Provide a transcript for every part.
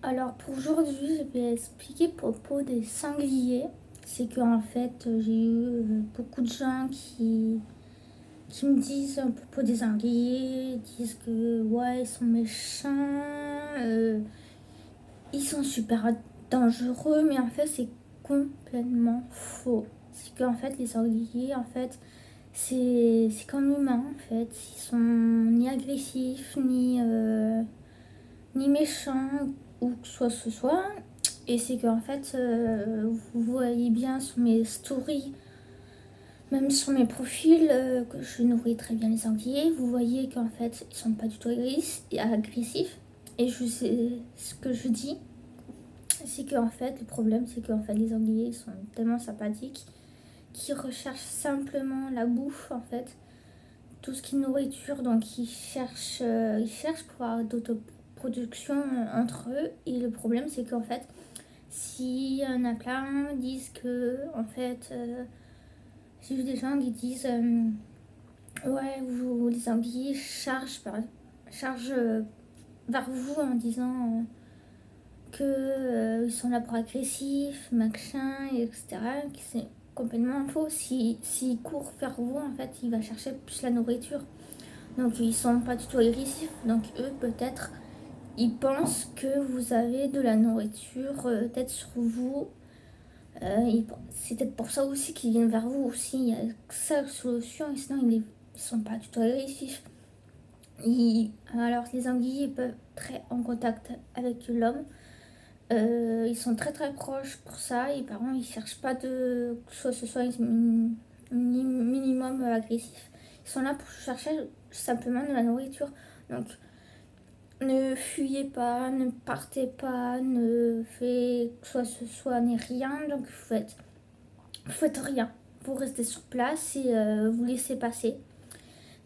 Alors pour aujourd'hui, je vais expliquer à propos des sangliers. C'est que en fait, j'ai eu beaucoup de gens qui me disent à propos des sangliers, ils disent que ouais, ils sont méchants, ils sont super dangereux, mais en fait, c'est complètement faux. C'est qu'en fait, les sangliers, en fait, c'est comme humain, en fait. Ils sont ni agressifs, ni méchants, ou que ce soit. Et c'est qu'en fait, vous voyez bien sur mes stories, même sur mes profils, que je nourris très bien les sangliers. Vous voyez qu'en fait, ils sont pas du tout agressifs. Et je sais ce que je dis, c'est qu'en fait, le problème, c'est qu'en fait, les sangliers sont tellement sympathiques qu'ils recherchent simplement la bouffe, en fait, tout ce qui est nourriture. Donc, ils cherchent pour avoir d'autoproduction entre eux. Et le problème, c'est qu'en fait, si y en a plein disent que, en fait, j'ai vu des gens qui disent ouais, vous les anguilles chargent vers vous en disant que ils sont là pour agressifs, machin, etc. Qui c'est complètement faux. S'ils courent vers vous, en fait, il va chercher plus la nourriture. Donc ils sont pas du tout agressifs. Donc eux, peut-être, ils pensent que vous avez de la nourriture peut-être sur vous. C'est peut-être pour ça aussi qu'ils viennent vers vous aussi. Il y a que ça la solution, et sinon ils sont pas du tout agressifs. Alors les anguilles peuvent être très en contact avec l'homme. Ils sont très très proches pour ça. Et par contre, ils cherchent pas que ce soit un minimum agressif. Ils sont là pour chercher simplement de la nourriture. Donc ne fuyez pas, ne partez pas, ne faites que ce soit ni rien. Donc vous faites rien. Vous restez sur place et vous laissez passer.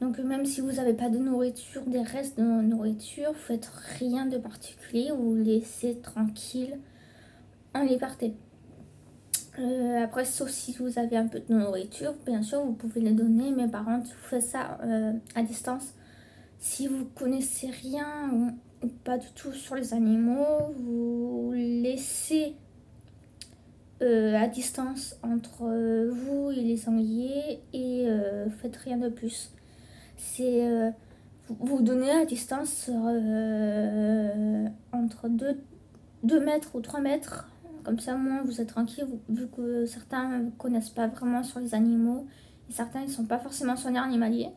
Donc même si vous n'avez pas de nourriture, des restes de nourriture, vous faites rien de particulier, vous laissez tranquille, on les partez. Après, sauf si vous avez un peu de nourriture, bien sûr, vous pouvez les donner, mais par contre, vous faites ça à distance. Si vous connaissez rien ou pas du tout sur les animaux, vous laissez à distance entre vous et les sangliers et faites rien de plus. C'est vous donnez à distance entre 2 mètres ou 3 mètres. Comme ça, au moins, vous êtes tranquille, vu que certains ne connaissent pas vraiment sur les animaux et certains ne sont pas forcément soigneurs animaliers.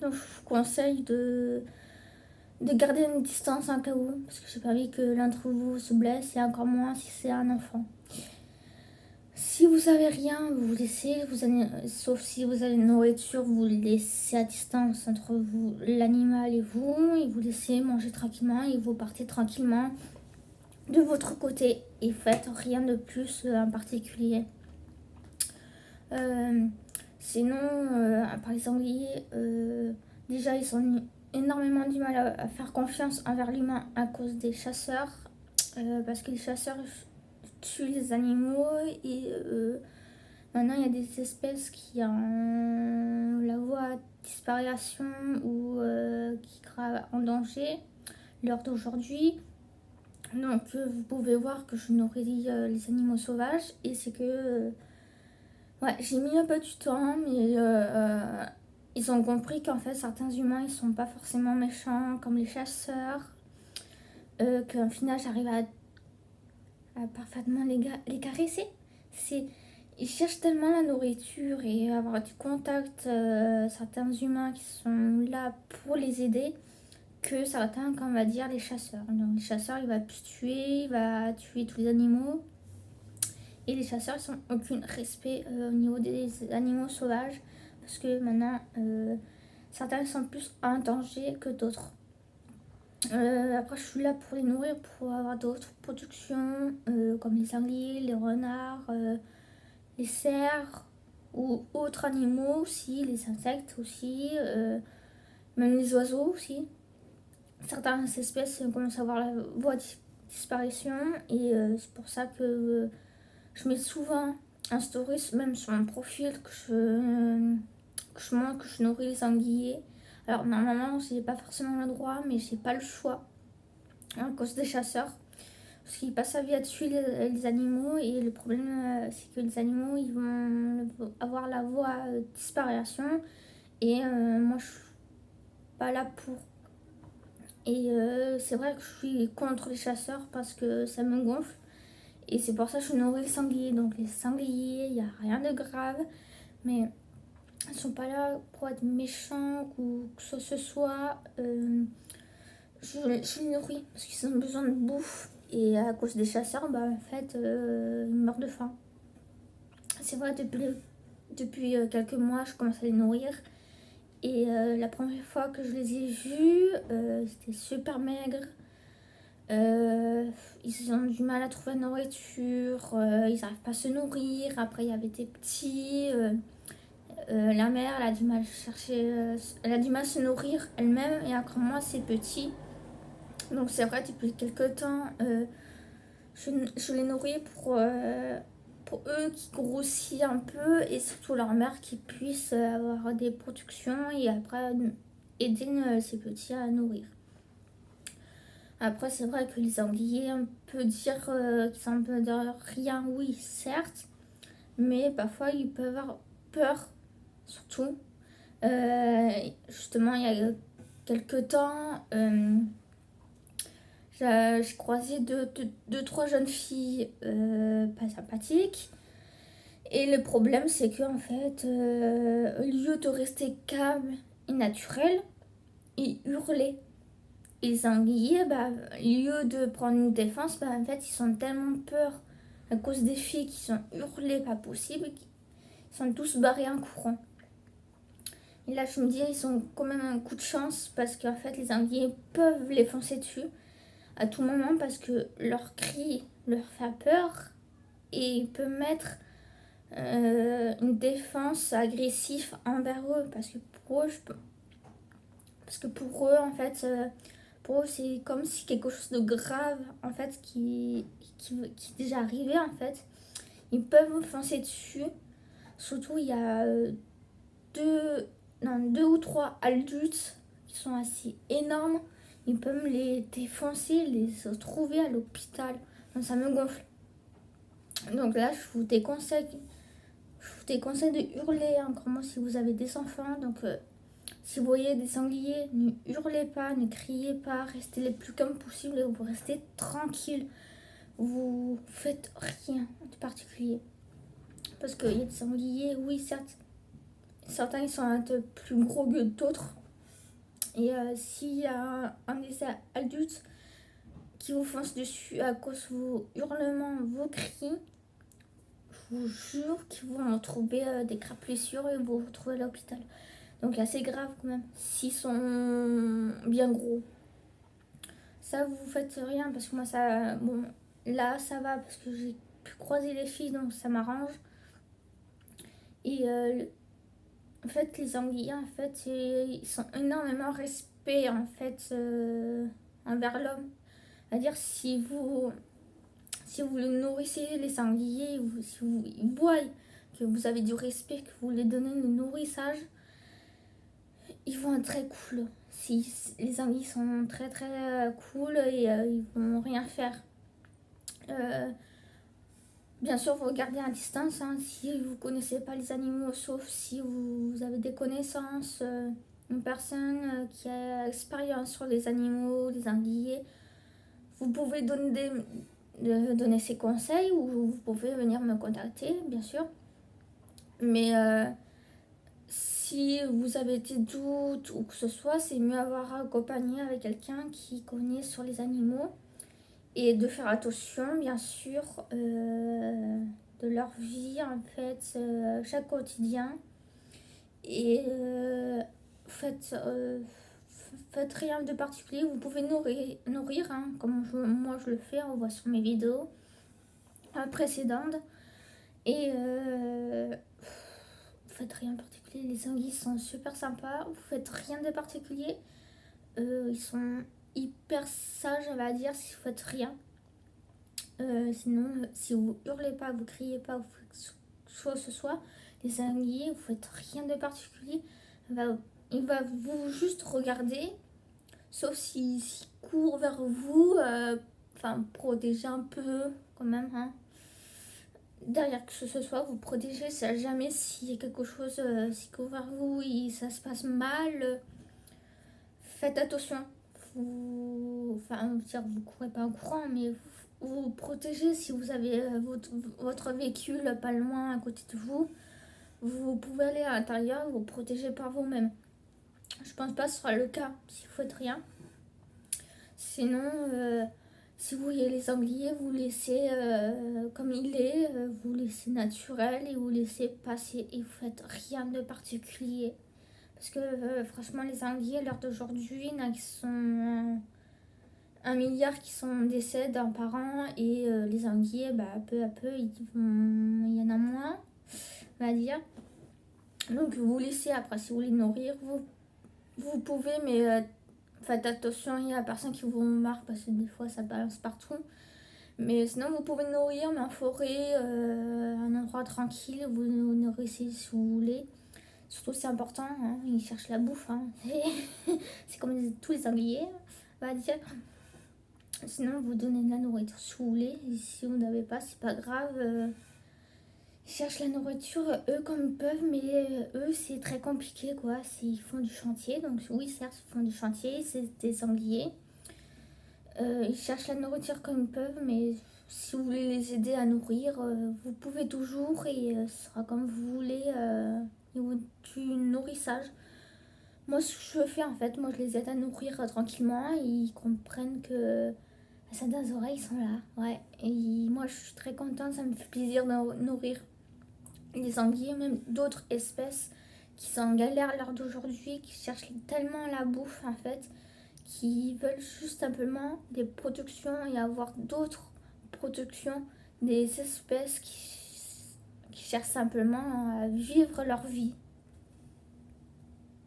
Donc, je vous conseille de garder une distance en cas où, parce que j'ai pas envie que l'un d'entre vous se blesse et encore moins si c'est un enfant. Si vous avez rien, vous laissez, sauf si vous avez une nourriture, vous laissez à distance entre vous, l'animal et vous laissez manger tranquillement et vous partez tranquillement de votre côté et faites rien de plus en particulier. Euh, Sinon, par exemple, déjà ils ont énormément du mal à faire confiance envers l'humain à cause des chasseurs, parce que les chasseurs tuent les animaux et maintenant il y a des espèces qui ont la voie à disparition ou qui grave en danger l'heure d'aujourd'hui. Donc vous pouvez voir que je nourris les animaux sauvages et c'est que ouais, j'ai mis un peu du temps, mais ils ont compris qu'en fait certains humains ils sont pas forcément méchants comme les chasseurs, qu'en final j'arrive à parfaitement les caresser. C'est Ils cherchent tellement la nourriture et avoir du contact, certains humains qui sont là pour les aider, que certains, comme on va dire, les chasseurs. Donc, les chasseurs, il va plus tuer, il va tuer tous les animaux. Et les chasseurs, ils n'ont aucun respect au niveau des animaux sauvages. Parce que maintenant, certains sont plus en danger que d'autres. Après, je suis là pour les nourrir, pour avoir d'autres productions, comme les sangliers, les renards, les cerfs ou autres animaux aussi, les insectes aussi, même les oiseaux aussi. Certaines espèces commencent à avoir la voie de disparition et c'est pour ça que je mets souvent un story, même sur mon profil, que je montre que je nourris les sangliers. Alors normalement, j'ai pas forcément le droit, mais j'ai pas le choix à cause des chasseurs. Parce qu'il passe sa vie à tuer les animaux. Et le problème, c'est que les animaux, ils vont avoir la voie disparition. Et moi, je suis pas là pour. Et c'est vrai que je suis contre les chasseurs parce que ça me gonfle. Et c'est pour ça que je nourris les sangliers. Donc les sangliers, il n'y a rien de grave. Mais ils sont pas là pour être méchants ou que ce soit. Je les nourris parce qu'ils ont besoin de bouffe. Et à cause des chasseurs, bah en fait, ils meurent de faim. C'est vrai, depuis quelques mois, je commence à les nourrir. Et la première fois que je les ai vus, ils étaient super maigres. Ils ont du mal à trouver la nourriture, ils n'arrivent pas à se nourrir. Après, il y avait des petits. La mère, elle a du mal à chercher, elle a du mal à se nourrir elle-même. Et encore moi, c'est petit. Donc c'est vrai, depuis quelques temps, je les nourris pour eux qui grossissent un peu et surtout leur mère qui puisse avoir des productions et après aider ces petits à nourrir. Après, c'est vrai que les sangliers, on peut dire qu'ils sont un peu de rien, oui, certes, mais parfois ils peuvent avoir peur, surtout. Justement, il y a quelques temps, j'ai croisé deux, trois jeunes filles pas sympathiques. Et le problème, c'est qu'en fait, au lieu de rester calme et naturel, ils hurlaient. Et les sangliers, bah, au lieu de prendre une défense, bah, en fait, ils ont tellement peur à cause des filles qui sont hurlées, pas possible, qu'ils sont tous barrés en courant. Et là, je me dis, ils ont quand même un coup de chance parce qu'en fait, les sangliers peuvent les foncer dessus à tout moment parce que leur cri leur fait peur et ils peuvent mettre une défense agressive envers eux parce que pour eux en fait pour eux c'est comme si quelque chose de grave en fait qui est déjà arrivé en fait. Ils peuvent me foncer dessus, surtout il y a deux, non, deux ou trois adultes qui sont assez énormes. Ils peuvent me les défoncer, les trouver à l'hôpital. Donc ça me gonfle. Donc là, je vous déconseille de hurler, encore moins si vous avez des enfants. Donc si vous voyez des sangliers, ne hurlez pas, ne criez pas, restez le plus calme possible et vous restez tranquille. Vous faites rien de particulier. Parce qu'il y a des sangliers, oui, certes, certains ils sont un peu plus gros que d'autres. Et s'il y a un des adultes qui vous fonce dessus à cause de vos hurlements, vos cris, je vous jure qu'ils vont trouver des graves blessures et vous retrouver à l'hôpital. Donc là, c'est grave quand même. S'ils sont bien gros. Ça, vous faites rien parce que moi, ça. Bon, là, ça va parce que j'ai pu croiser les filles donc ça m'arrange. Et en fait, les anguilles, en fait, ils sont énormément respect en fait envers l'homme. C'est-à-dire, si vous le nourrissez, les sangliers, si ils voient que vous avez du respect, que vous les donnez le nourrissage, ils vont être très cool. Si les sangliers sont très très cool et ils vont rien faire. Bien sûr, vous regardez à distance hein, si vous connaissez pas les animaux, sauf si vous avez des connaissances, une personne qui a expérience sur les animaux, les sangliers. Vous pouvez donner ses conseils ou vous pouvez venir me contacter, bien sûr. Mais si vous avez des doutes ou que ce soit, c'est mieux avoir accompagné avec quelqu'un qui connaît sur les animaux et de faire attention, bien sûr, de leur vie en fait, chaque quotidien. Et faites rien de particulier. Vous pouvez nourrir hein, comme moi je le fais, on voit sur mes vidéos précédentes. Et faites rien de particulier. Les anguilles sont super sympas. Vous faites rien de particulier. Ils sont hyper sages, on va dire, si vous faites rien. Sinon, si vous hurlez pas, vous criez pas, vous faites soit ce soit, les anguilles, vous faites rien de particulier. Il va vous juste regarder, sauf s'il court vers vous, enfin protéger un peu quand même, hein. Derrière que ce soit, vous protégez, si jamais s'il y a quelque chose qui court vers vous et ça se passe mal, faites attention. Enfin, dire, vous courez pas en courant, mais vous protégez si vous avez votre véhicule pas loin à côté de vous. Vous pouvez aller à l'intérieur, vous protéger par vous-même. Je pense pas que ce sera le cas si vous faites rien. Sinon, si vous voyez les sangliers, vous laissez comme il est, vous laissez naturel et vous laissez passer et vous faites rien de particulier. Parce que franchement, les sangliers, à l'heure d'aujourd'hui, il y en a qui sont 1 milliard qui sont décès par an et les sangliers, peu à peu, il y en a moins, on va dire. Donc vous laissez après, si vous voulez nourrir, vous pouvez, mais faites attention, il y a personne qui vous remarque parce que des fois ça balance partout. Mais sinon, vous pouvez nourrir, mais en forêt, un endroit tranquille, vous nourrissez si vous voulez. Surtout, c'est important, hein, ils cherchent la bouffe. Hein. C'est comme tous les sangliers, on va dire. Sinon, vous donnez de la nourriture si vous voulez. Et si vous n'avez pas, c'est pas grave. Ils cherchent la nourriture, eux, comme ils peuvent, mais eux, c'est très compliqué, quoi. Ils font du chantier, donc oui, certes, ils font du chantier, c'est des sangliers. Ils cherchent la nourriture comme ils peuvent, mais si vous voulez les aider à nourrir, vous pouvez toujours et ce sera comme vous voulez au niveau du nourrissage. Moi, ce que je fais en fait, moi je les aide à nourrir tranquillement et ils comprennent que ça des oreilles, ils sont là. Ouais. Et moi, je suis très contente, ça me fait plaisir de nourrir les sangliers, même d'autres espèces qui sont en galère à l'heure d'aujourd'hui, qui cherchent tellement la bouffe en fait, qui veulent juste simplement des productions et avoir d'autres productions, des espèces qui cherchent simplement à vivre leur vie.